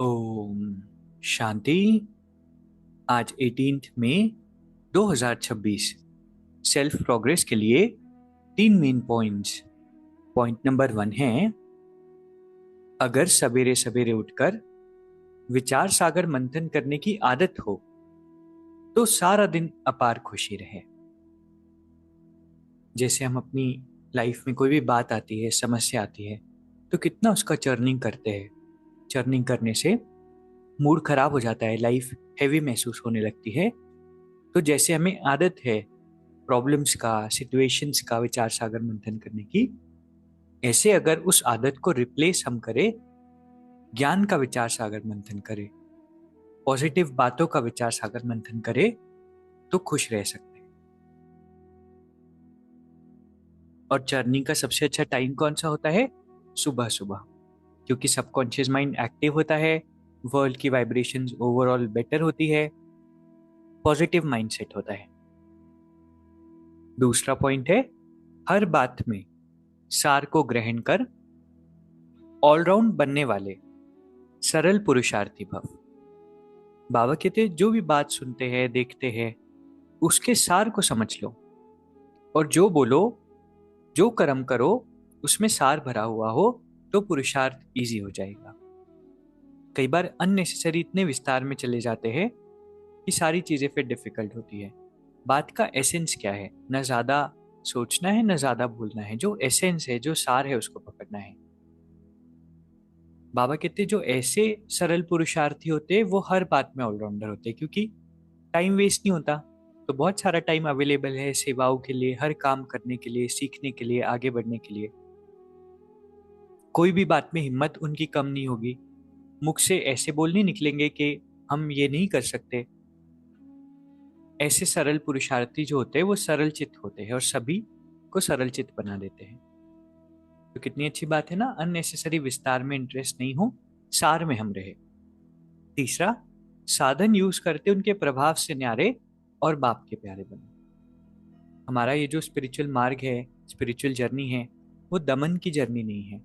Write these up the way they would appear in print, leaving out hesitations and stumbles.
ओम शांति। आज 18 मई 2026 self progress के लिए 3 मेन पॉइंट्स। पॉइंट नंबर 1 है, अगर सवेरे सवेरे उठकर विचार सागर मंथन करने की आदत हो तो सारा दिन अपार खुशी रहे। जैसे हम अपनी लाइफ में कोई भी बात आती है, समस्या आती है, तो कितना उसका चर्निंग करते हैं। चर्निंग करने से मूड खराब हो जाता है, लाइफ हैवी महसूस होने लगती है। तो जैसे हमें आदत है प्रॉब्लम्स का, सिचुएशंस का विचार सागर मंथन करने की, ऐसे अगर उस आदत को रिप्लेस हम करें, ज्ञान का विचार सागर मंथन करें, पॉजिटिव बातों का विचार सागर मंथन करें, तो खुश रह सकते हैं। और जर्नी का सबसे अच्छा टाइम कौन सा होता है? सुबह सुबह, क्योंकि सबकॉन्शियस माइंड एक्टिव होता है, वर्ल्ड की वाइब्रेशंस ओवरऑल बेटर होती है, पॉजिटिव माइंडसेट होता है। दूसरा पॉइंट है, हर बात में सार को ग्रहण कर ऑलराउंड बनने वाले सरल पुरुषार्थी भव। बाबा कहते हैं, जो भी बात सुनते हैं, देखते हैं, उसके सार को समझ लो, और जो बोलो, जो कर्म करो, उसमें सार भरा हुआ हो, तो पुरुषार्थ इजी हो जाएगा। कई बार अननेसेसरी इतने विस्तार में चले जाते हैं कि सारी चीजें फिर डिफिकल्ट होती है। बात का एसेंस क्या है? न ज्यादा सोचना है, न ज्यादा भूलना है। जो एसेंस है, जो सार है, उसको पकड़ना है। बाबा कहते हैं, जो ऐसे सरल पुरुषार्थी होते हैं वो हर बात में ऑलराउंडर होते हैं, क्योंकि टाइम वेस्ट नहीं होता। तो बहुत सारा टाइम अवेलेबल है सेवाओं के लिए, हर काम करने के लिए, सीखने के लिए, आगे बढ़ने के लिए। कोई भी बात में हिम्मत उनकी कम नहीं होगी। मुख से ऐसे बोल नहीं निकलेंगे कि हम ये नहीं कर सकते। ऐसे सरल पुरुषार्थी जो होते हैं वो सरल चित्त होते हैं और सभी को सरल चित्त बना देते हैं। तो कितनी अच्छी बात है ना, अननेसेसरी विस्तार में इंटरेस्ट नहीं हो, सार में हम रहे। तीसरा, साधन यूज करते उनके प्रभाव से न्यारे और बाप के प्यारे बने। हमारा ये जो स्पिरिचुअल मार्ग है, स्पिरिचुअल जर्नी है, वो दमन की जर्नी नहीं है,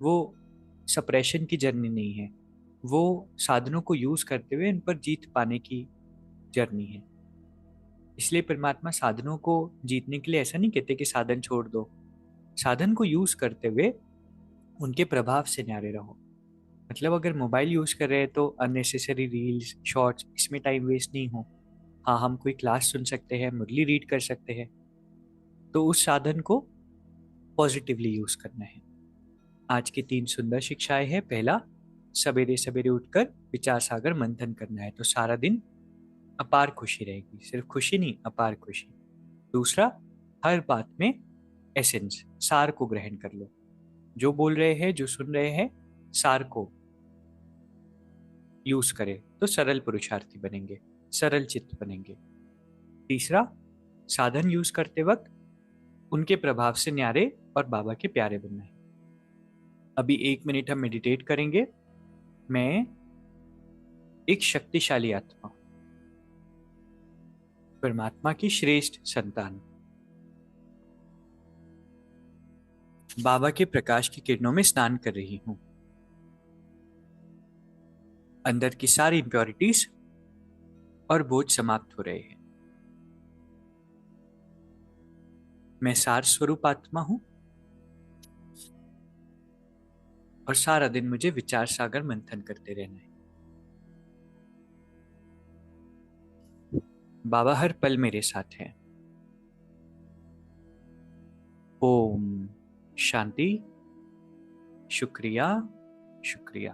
वो सप्रेशन की जर्नी नहीं है, वो साधनों को यूज करते हुए इन पर जीत पाने की जर्नी है। इसलिए परमात्मा साधनों को जीतने के लिए ऐसा नहीं कहते कि साधन छोड़ दो। साधन को यूज करते हुए उनके प्रभाव से न्यारे रहो। मतलब अगर मोबाइल यूज कर रहे हैं तो अननेसेसरी रील्स, शॉर्ट्स, इसमें टाइम वेस्ट नहीं हो। हाँ, हम कोई क्लास सुन सकते हैं, मुरली रीड कर सकते हैं। तो उस साधन को पॉजिटिवली यूज करना है। आज की 3 सुंदर शिक्षाएं हैं। पहला, सवेरे सवेरे उठकर विचार सागर मंथन करना है, तो सारा दिन अपार खुशी रहेगी। सिर्फ खुशी नहीं, अपार खुशी। दूसरा, हर बात में एसेंस, सार को ग्रहण कर लो। जो बोल रहे हैं, जो सुन रहे हैं, सार को यूज करें तो सरल पुरुषार्थी बनेंगे, सरल चित्त बनेंगे। तीसरा, साधन यूज करते वक्त उनके प्रभाव से न्यारे और बाबा के प्यारे बनना है। अभी 1 मिनट हम मेडिटेट करेंगे। मैं एक शक्तिशाली आत्मा, परमात्मा की श्रेष्ठ संतान, बाबा के प्रकाश की किरणों में स्नान कर रही हूँ। अंदर की सारी इम्प्योरिटीज और बोझ समाप्त हो रहे हैं। मैं सार स्वरूप आत्मा हूं और सारा दिन मुझे विचार सागर मंथन करते रहना है। बाबा हर पल मेरे साथ हैं। ओम शांति। शुक्रिया, शुक्रिया।